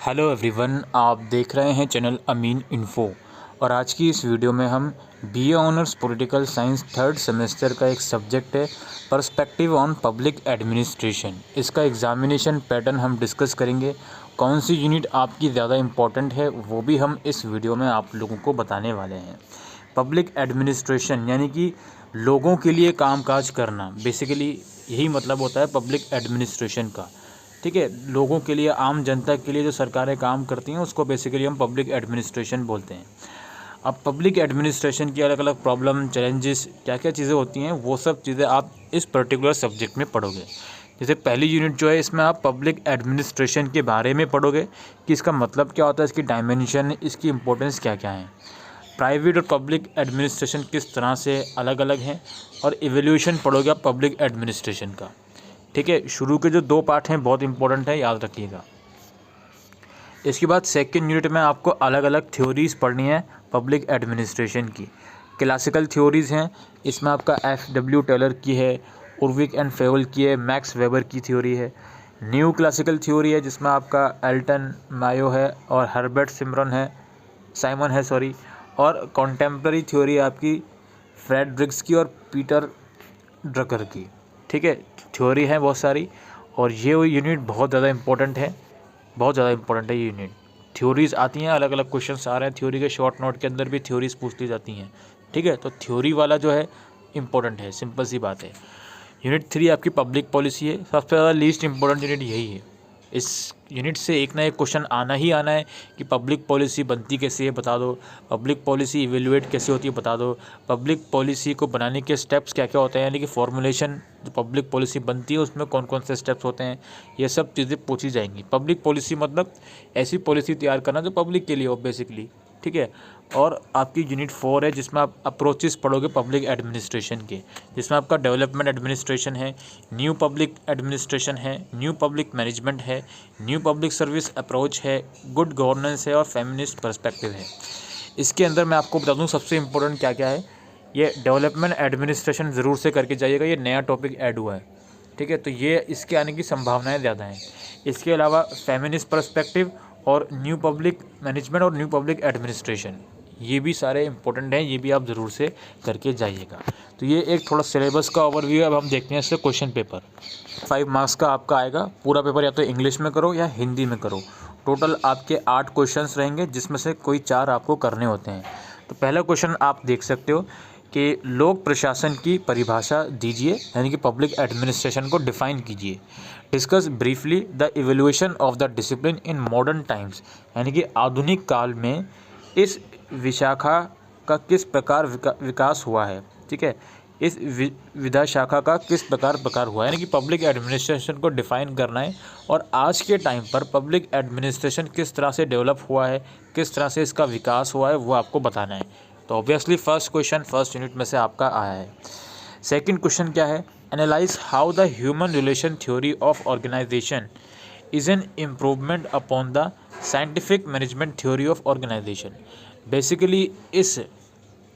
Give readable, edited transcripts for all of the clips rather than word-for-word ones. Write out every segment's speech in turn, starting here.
Hello everyone, आप देख रहे हैं चैनल अमीन इन्फो। और आज की इस वीडियो में हम BA honours political science third semester का एक सब्जेक्ट है पर्सपेक्टिव ऑन पब्लिक एडमिनिस्ट्रेशन। इसका एग्जामिनेशन पैटर्न हम डिस्कस करेंगे। कौन सी यूनिट आपकी ज़्यादा इम्पोर्टेंट है वो भी हम इस वीडियो में आप लोगों को बताने वाले हैं। पब्लिक एडमिनिस्ट्रेशन यानी कि लोगों के लिए कामकाज करना, बेसिकली यही मतलब होता है पब्लिक एडमिनिस्ट्रेशन का। ठीक है, लोगों के लिए, आम जनता के लिए जो सरकारें काम करती हैं उसको बेसिकली हम पब्लिक एडमिनिस्ट्रेशन बोलते हैं। अब पब्लिक एडमिनिस्ट्रेशन की अलग अलग प्रॉब्लम, चैलेंजेस, क्या क्या चीज़ें होती हैं, वो सब चीज़ें आप इस पर्टिकुलर सब्जेक्ट में पढ़ोगे। जैसे पहली यूनिट जो है, इसमें आप पब्लिक एडमिनिस्ट्रेशन के बारे में पढ़ोगे कि इसका मतलब क्या होता है, इसकी डायमेंशन, इसकी इंपॉर्टेंस क्या क्या है। प्राइवेट और पब्लिक एडमिनिस्ट्रेशन किस तरह से अलग अलग हैं, और इवैल्यूएशन पढ़ोगे आप पब्लिक एडमिनिस्ट्रेशन का। ठीक है, शुरू के जो दो पार्ट हैं बहुत इंपॉर्टेंट है, याद रखिएगा। इसके बाद सेकंड यूनिट में आपको अलग अलग थ्योरीज़ पढ़नी है पब्लिक एडमिनिस्ट्रेशन की। क्लासिकल थ्योरीज़ हैं, इसमें आपका F.W. टेलर की है, उर्विक एंड फेवल की है, मैक्स वेबर की थ्योरी है। न्यू क्लासिकल थ्योरी है जिसमें आपका एल्टन मायो है और हर्बर्ट साइमन है और कॉन्टेम्प्ररी थ्योरी आपकी फ्रेडरिक्स की और पीटर ड्रकर की। ठीक है, थ्योरी है बहुत सारी, और ये यूनिट बहुत ज़्यादा इंपॉर्टेंट है, बहुत ज़्यादा इंपॉर्टेंट है ये यूनिट। थ्योरीज़ आती हैं, अलग अलग क्वेश्चंस आ रहे हैं, थ्योरी के शॉर्ट नोट के अंदर भी थ्योरीज़ पूछ ली जाती हैं। ठीक है, तो थ्योरी वाला जो है इंपॉर्टेंट है, सिंपल सी बात है। यूनिट 3 आपकी पब्लिक पॉलिसी है, सबसे ज़्यादा लीस्ट इंपॉर्टेंट यूनिट यही है। इस यूनिट से एक ना एक क्वेश्चन आना ही आना है कि पब्लिक पॉलिसी बनती कैसे है बता दो, पब्लिक पॉलिसी इवेलुएट कैसे होती है बता दो, पब्लिक पॉलिसी को बनाने के स्टेप्स क्या क्या होते हैं, यानी कि फॉर्मुलेशन जो पब्लिक पॉलिसी बनती है उसमें कौन कौन से स्टेप्स होते हैं, ये सब चीज़ें पूछी जाएंगी। पब्लिक पॉलिसी मतलब ऐसी पॉलिसी तैयार करना जो पब्लिक के लिए हो बेसिकली। ठीक है, और आपकी यूनिट 4 है जिसमें आप अप्रोचेस पढ़ोगे पब्लिक एडमिनिस्ट्रेशन के, जिसमें आपका डेवलपमेंट एडमिनिस्ट्रेशन है, न्यू पब्लिक एडमिनिस्ट्रेशन है, न्यू पब्लिक मैनेजमेंट है, न्यू पब्लिक सर्विस अप्रोच है, गुड गवर्नेंस है और फेमिनिस्ट पर्सपेक्टिव है। इसके अंदर मैं आपको बता दूं सबसे इम्पोर्टेंट क्या क्या है। ये डेवलपमेंट एडमिनिस्ट्रेशन ज़रूर से करके जाइएगा, ये नया टॉपिक ऐड हुआ है। ठीक है, तो ये इसके आने की संभावनाएं ज़्यादा हैं। इसके अलावा फेमिनिस्ट पर्सपेक्टिव और न्यू पब्लिक मैनेजमेंट और न्यू पब्लिक एडमिनिस्ट्रेशन, ये भी सारे इंपॉर्टेंट हैं, ये भी आप ज़रूर से करके जाइएगा। तो ये एक थोड़ा सिलेबस का ओवरव्यू है। अब हम देखते हैं इससे क्वेश्चन पेपर। 5 मार्क्स का आपका आएगा। पूरा पेपर या तो इंग्लिश में करो या हिंदी में करो। टोटल आपके 8 क्वेश्चंस रहेंगे जिसमें से कोई 4 आपको करने होते हैं। तो पहला क्वेश्चन आप देख सकते हो कि लोक प्रशासन की परिभाषा दीजिए, यानी कि पब्लिक एडमिनिस्ट्रेशन को डिफाइन कीजिए। Discuss briefly the evolution of the discipline in modern times, यानी कि आधुनिक काल में इस विशाखा का किस प्रकार विकास हुआ है। ठीक है, इस विधा शाखा का किस प्रकार हुआ है, यानी कि पब्लिक एडमिनिस्ट्रेशन को डिफाइन करना है और आज के टाइम पर पब्लिक एडमिनिस्ट्रेशन किस तरह से डेवलप हुआ है, किस तरह से इसका विकास हुआ है, वो आपको बताना है। तो obviously first question first unit में से आपका आया है। सेकंड क्वेश्चन क्या है, analyze how the human relation theory of organization is an improvement upon the scientific management theory of organization. Basically इस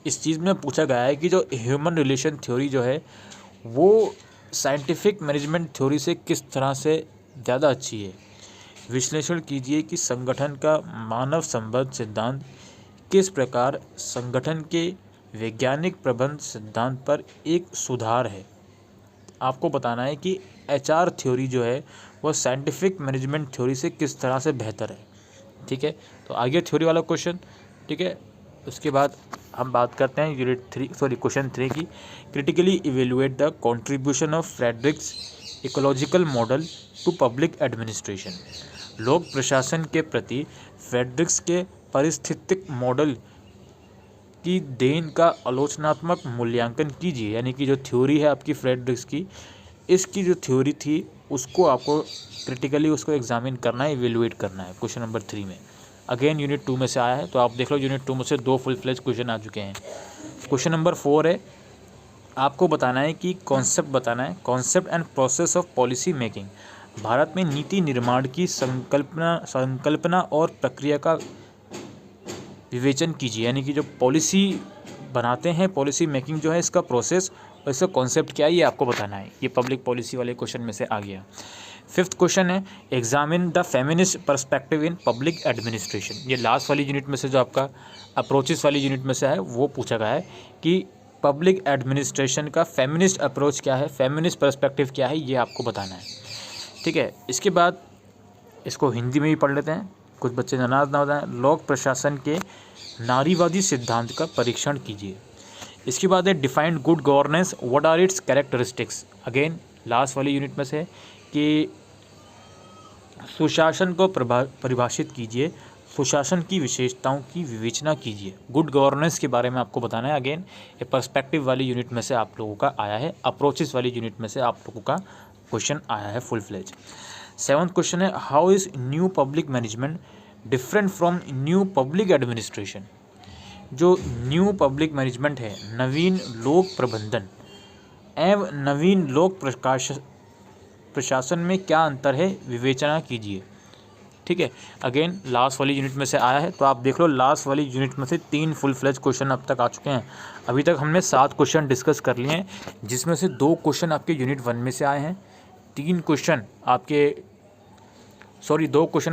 चीज़ में पूछा गया है कि जो ह्यूमन रिलेशन थ्योरी जो है वो साइंटिफिक मैनेजमेंट थ्योरी से किस तरह से ज़्यादा अच्छी है। विश्लेषण कीजिए कि संगठन का मानव संबंध सिद्धांत किस प्रकार संगठन के वैज्ञानिक प्रबंध सिद्धांत पर एक सुधार है। आपको बताना है कि HR थ्योरी जो है वो साइंटिफिक मैनेजमेंट थ्योरी से किस तरह से बेहतर है। ठीक है, तो आगे थ्योरी वाला क्वेश्चन। ठीक है, उसके बाद हम बात करते हैं क्वेश्चन 3 की। Critically evaluate the contribution of Fred Riggs ecological model to public administration. लोक प्रशासन के प्रति फ्रेडरिक्स के पारिस्थितिक मॉडल की देन का आलोचनात्मक मूल्यांकन कीजिए, यानी कि जो थ्योरी है आपकी फ्रेडरिक्स की, इसकी जो थ्योरी थी उसको आपको क्रिटिकली उसको एग्जामिन करना है, इवेलुएट करना है। क्वेश्चन नंबर 3 में अगेन यूनिट 2 में से आया है, तो आप देख लो यूनिट 2 में से 2 फुल फ्लेज क्वेश्चन आ चुके हैं। क्वेश्चन नंबर 4 है, आपको बताना है कि कॉन्सेप्ट बताना है, concept and process of policy making. Bharat में नीति निर्माण की संकल्पना और प्रक्रिया का विवेचन कीजिए, यानी कि जो पॉलिसी बनाते हैं, पॉलिसी मेकिंग जो है इसका प्रोसेस और इसका कॉन्सेप्ट क्या है ये आपको बताना है। ये पब्लिक पॉलिसी वाले क्वेश्चन में से आ गया। 5th क्वेश्चन है examine the feminist perspective in public administration. ये लास्ट वाली यूनिट में से जो आपका अप्रोचेस वाली यूनिट में से है वो पूछा गया है कि पब्लिक एडमिनिस्ट्रेशन का फेमिनिस्ट अप्रोच क्या है, फेमिनिस्ट पर्सपेक्टिव क्या है, ये आपको बताना है। ठीक है, इसके बाद इसको हिंदी में भी पढ़ लेते हैं, कुछ बच्चे नाराज ना हो जाएं। लोक प्रशासन के नारीवादी सिद्धांत का परीक्षण कीजिए। इसके बाद है defined good governance, what are its characteristics. Again last वाली यूनिट में से कि सुशासन को परिभाषित कीजिए, सुशासन की विशेषताओं की विवेचना कीजिए। गुड गवर्नेंस के बारे में आपको बताना है। अगेन ये पर्सपेक्टिव वाली यूनिट में से आप लोगों का आया है, अप्रोचेस वाली यूनिट में से आप लोगों का क्वेश्चन आया है फुल फ्लेज। 7th क्वेश्चन है how is new public management different from new public administration. जो न्यू पब्लिक मैनेजमेंट है, नवीन लोक प्रबंधन एवं नवीन लोक प्रशासन में क्या अंतर है, विवेचना कीजिए। ठीक है, अगेन लास्ट वाली यूनिट में से आया है, तो आप देख लो लास्ट वाली यूनिट में से 3 फुल फ्लेज क्वेश्चन अब तक आ चुके हैं। अभी तक हमने 7 क्वेश्चन डिस्कस कर लिए हैं, जिसमें से 2 क्वेश्चन आपके यूनिट 1 में से आए हैं, 2 क्वेश्चन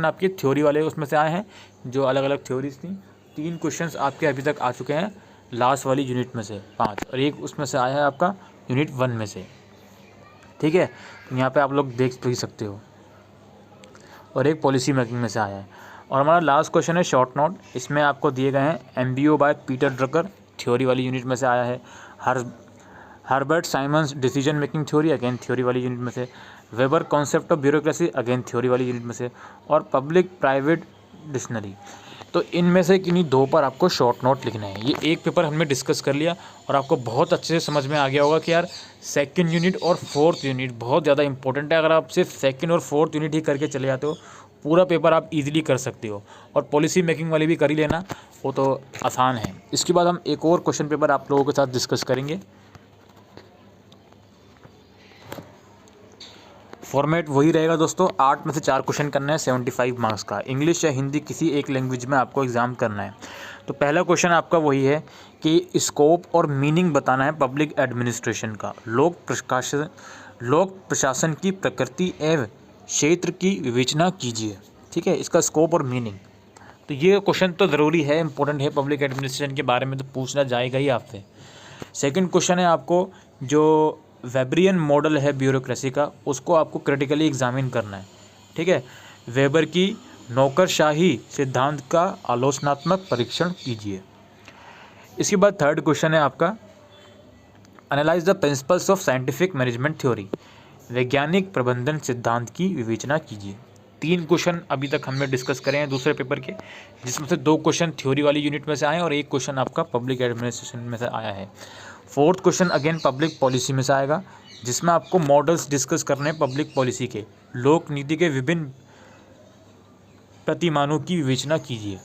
आपके थ्योरी वाले उसमें से आए हैं, जो अलग अलग थ्योरीज थी। 3 क्वेश्चन आपके अभी तक आ चुके हैं लास्ट वाली यूनिट में से 5, और 1 उसमें से आया है आपका यूनिट 1 में से। ठीक है, यहाँ पे आप लोग देख भी सकते हो, और 1 पॉलिसी मेकिंग में से आया है। और हमारा लास्ट क्वेश्चन है शॉर्ट नोट, इसमें आपको दिए गए हैं MBO by Peter Drucker, theory वाली यूनिट में से आया है। Herbert Simon's decision making theory, again theory वाली यूनिट में से। Weber concept of bureaucracy, again theory वाली यूनिट में से। और पब्लिक प्राइवेट डिक्शनरी। तो इनमें से किन्हीं 2 पर आपको शॉर्ट नोट लिखना है। ये एक पेपर हमने डिस्कस कर लिया और आपको बहुत अच्छे से समझ में आ गया होगा कि यार 2nd यूनिट और 4th यूनिट बहुत ज़्यादा इंपॉर्टेंट है। अगर आप सिर्फ 2nd और 4th यूनिट ही करके चले जाते हो, पूरा पेपर आप इजीली कर सकते हो। और पॉलिसी मेकिंग वाली भी कर ही लेना, वो तो आसान है। इसके बाद हम एक और क्वेश्चन पेपर आप लोगों के साथ डिस्कस करेंगे। फॉर्मेट वही रहेगा दोस्तों, 8 में से 4 क्वेश्चन करना है 75 मार्क्स का। इंग्लिश या हिंदी किसी एक लैंग्वेज में आपको एग्जाम करना है। तो पहला क्वेश्चन आपका वही है कि स्कोप और मीनिंग बताना है पब्लिक एडमिनिस्ट्रेशन का। लोक प्रशासन की प्रकृति एवं क्षेत्र की विवेचना कीजिए। ठीक है, इसका स्कोप और मीनिंग, तो ये क्वेश्चन तो ज़रूरी है, इंपॉर्टेंट है, पब्लिक एडमिनिस्ट्रेशन के बारे में तो पूछना जाएगा ही आपसे। 2nd क्वेश्चन है आपको जो वेबरियन मॉडल है ब्यूरोक्रेसी का, उसको आपको क्रिटिकली एग्जामिन करना है। ठीक है, वेबर की नौकरशाही सिद्धांत का आलोचनात्मक परीक्षण कीजिए। इसके बाद 3rd क्वेश्चन है आपका analyse the principles of scientific management theory, वैज्ञानिक प्रबंधन सिद्धांत की विवेचना कीजिए। 3 क्वेश्चन अभी तक हमने डिस्कस करे हैं दूसरे पेपर के, जिसमें से 2 क्वेश्चन थ्योरी वाली यूनिट में से आए और 1 क्वेश्चन आपका पब्लिक एडमिनिस्ट्रेशन में से आया है। 4th question again public policy में से आएगा, जिसमें आपको मॉडल्स डिस्कस करने हैं पब्लिक पॉलिसी के। लोक नीति के विभिन्न प्रतिमानों की विवेचना कीजिए।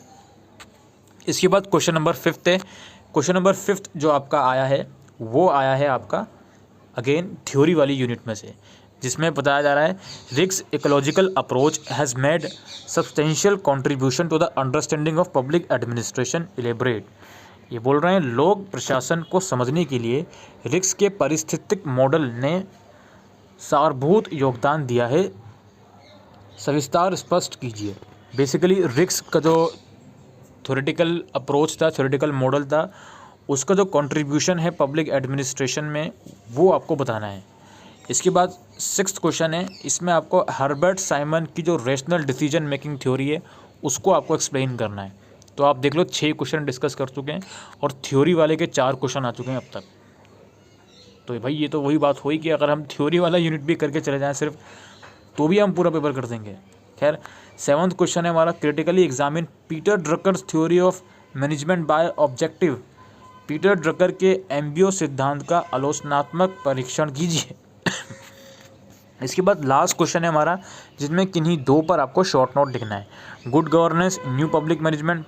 इसके बाद क्वेश्चन नंबर 5th है। क्वेश्चन नंबर 5th जो आपका आया है वो आया है आपका अगेन थ्योरी वाली यूनिट में से, जिसमें बताया जा रहा है Riggs ecological approach has made substantial contribution to the understanding of public administration elaborate. ये बोल रहे हैं लोक प्रशासन को समझने के लिए रिक्स के पारिस्थितिक मॉडल ने सारभूत योगदान दिया है, सविस्तार स्पष्ट कीजिए। बेसिकली रिक्स का जो थ्योरेटिकल अप्रोच था, थ्योरेटिकल मॉडल था, उसका जो कंट्रीब्यूशन है पब्लिक एडमिनिस्ट्रेशन में वो आपको बताना है। इसके बाद 6th क्वेश्चन है, इसमें आपको हर्बर्ट साइमन की जो रेशनल डिसीजन मेकिंग थ्योरी है उसको आपको एक्सप्लेन करना है। तो आप देख लो 6 क्वेश्चन डिस्कस कर चुके हैं और थ्योरी वाले के 4 क्वेश्चन आ चुके हैं अब तक। तो भाई ये तो वही बात हुई कि अगर हम थ्योरी वाला यूनिट भी करके चले जाएं सिर्फ, तो भी हम पूरा पेपर कर देंगे। खैर 7th क्वेश्चन है हमारा critically examine Peter Drucker's theory of management by objective. Peter Drucker के MBO सिद्धांत का आलोचनात्मक परीक्षण कीजिए। इसके बाद लास्ट क्वेश्चन है हमारा, जिसमें किन्हीं 2 पर आपको शॉर्ट नोट लिखना है। Good governance, new public management,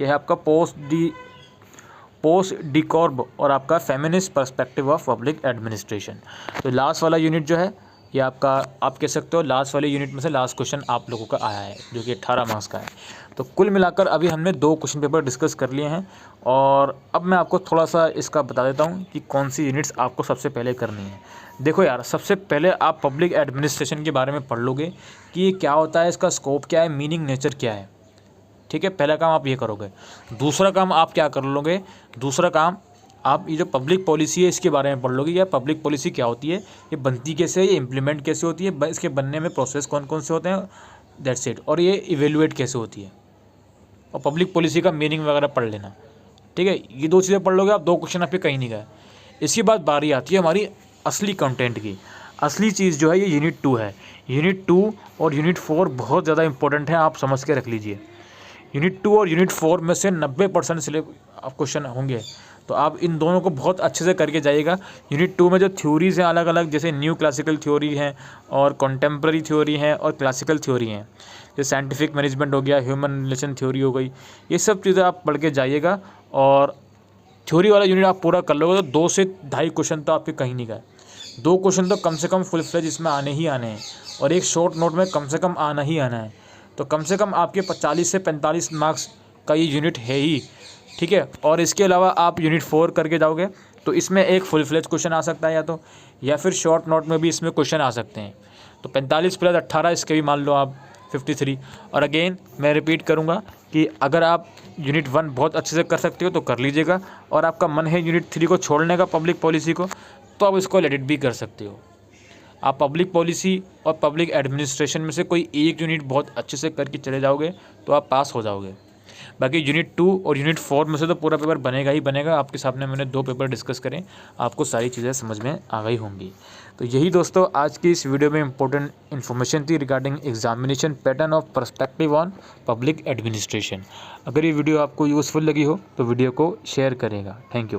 यह है आपका पोस्ट डिकॉर्ब और आपका feminist perspective of public administration. तो लास्ट वाला यूनिट जो है ये आपका आप कह सकते हो लास्ट वाले यूनिट में से लास्ट क्वेश्चन आप लोगों का आया है, जो कि 18 मार्क्स का है। तो कुल मिलाकर अभी हमने 2 क्वेश्चन पेपर डिस्कस कर लिए हैं, और अब मैं आपको थोड़ा सा इसका बता देता हूँ कि कौन सी यूनिट्स आपको सबसे पहले करनी है। देखो यार, सबसे पहले आप पब्लिक एडमिनिस्ट्रेशन के बारे में पढ़ लोगे कि ये क्या होता है, इसका स्कोप क्या है, मीनिंग नेचर क्या है। ठीक है, पहला काम आप ये करोगे। दूसरा काम आप क्या कर लोगे, दूसरा काम आप ये जो पब्लिक पॉलिसी है इसके बारे में पढ़ लोगे। या पब्लिक पॉलिसी क्या होती है, ये बनती कैसे है, ये इम्प्लीमेंट कैसे होती है, इसके बनने में प्रोसेस कौन कौन से होते हैं, दैट्स इट। और ये इवेलुएट कैसे होती है, और पब्लिक पॉलिसी का मीनिंग वगैरह पढ़ लेना। ठीक है, ये 2 चीज़ें पढ़ लोगे आप, 2 क्वेश्चन आपके कहीं नहीं गए। इसके बाद बारी आती है हमारी असली कंटेंट की। असली चीज़ जो है ये यूनिट 2 है। यूनिट 2 और यूनिट 4 बहुत ज़्यादा इंपॉर्टेंट है, आप समझ के रख लीजिए। यूनिट 2 और यूनिट 4 में से 90% क्वेश्चन होंगे, तो आप इन दोनों को बहुत अच्छे से करके जाइएगा। यूनिट 2 में जो थ्योरीज़ हैं अलग अलग, जैसे न्यू क्लासिकल थ्योरी है और कॉन्टेम्प्रेरी थ्योरी है और क्लासिकल थ्योरी हैं, जैसे साइंटिफिक मैनेजमेंट हो गया, ह्यूमन रिलेशन थ्योरी हो गई, ये सब चीज़ें आप पढ़ के जाइएगा। और थ्योरी वाला यूनिट आप पूरा कर लोगे तो 2 से 2.5 क्वेश्चन तो आपके कहीं नहीं गए। 2 क्वेश्चन तो कम से कम फुल फ्लेज इसमें आने ही आने हैं, और एक शॉर्ट नोट में कम से कम आना ही आना है। तो कम से कम आपके 40 से 45 मार्क्स का ये यूनिट है ही। ठीक है, और इसके अलावा आप यूनिट 4 करके जाओगे तो इसमें एक फुल फ्लेज क्वेश्चन आ सकता है, या फिर शॉर्ट नोट में भी इसमें क्वेश्चन आ सकते हैं। तो 45 + 18 इसके भी मान लो आप 53। और अगेन मैं रिपीट करूँगा कि अगर आप यूनिट 1 बहुत अच्छे से कर सकते हो तो कर लीजिएगा, और आपका मन है यूनिट 3 को छोड़ने का, पब्लिक पॉलिसी को, तो आप इसको एडिट भी कर सकते हो। आप पब्लिक पॉलिसी और पब्लिक एडमिनिस्ट्रेशन में से कोई एक यूनिट बहुत अच्छे से करके चले जाओगे तो आप पास हो जाओगे। बाकी यूनिट 2 और यूनिट 4 में से तो पूरा पेपर बनेगा ही बनेगा। आपके सामने मैंने 2 पेपर डिस्कस करें, आपको सारी चीज़ें समझ में आ गई होंगी। तो यही दोस्तों आज की इस वीडियो में इंपॉर्टेंट इन्फॉर्मेशन थी regarding examination pattern of perspective on public administration. अगर ये वीडियो आपको यूज़फुल लगी हो तो वीडियो को शेयर करेगा। Thank you.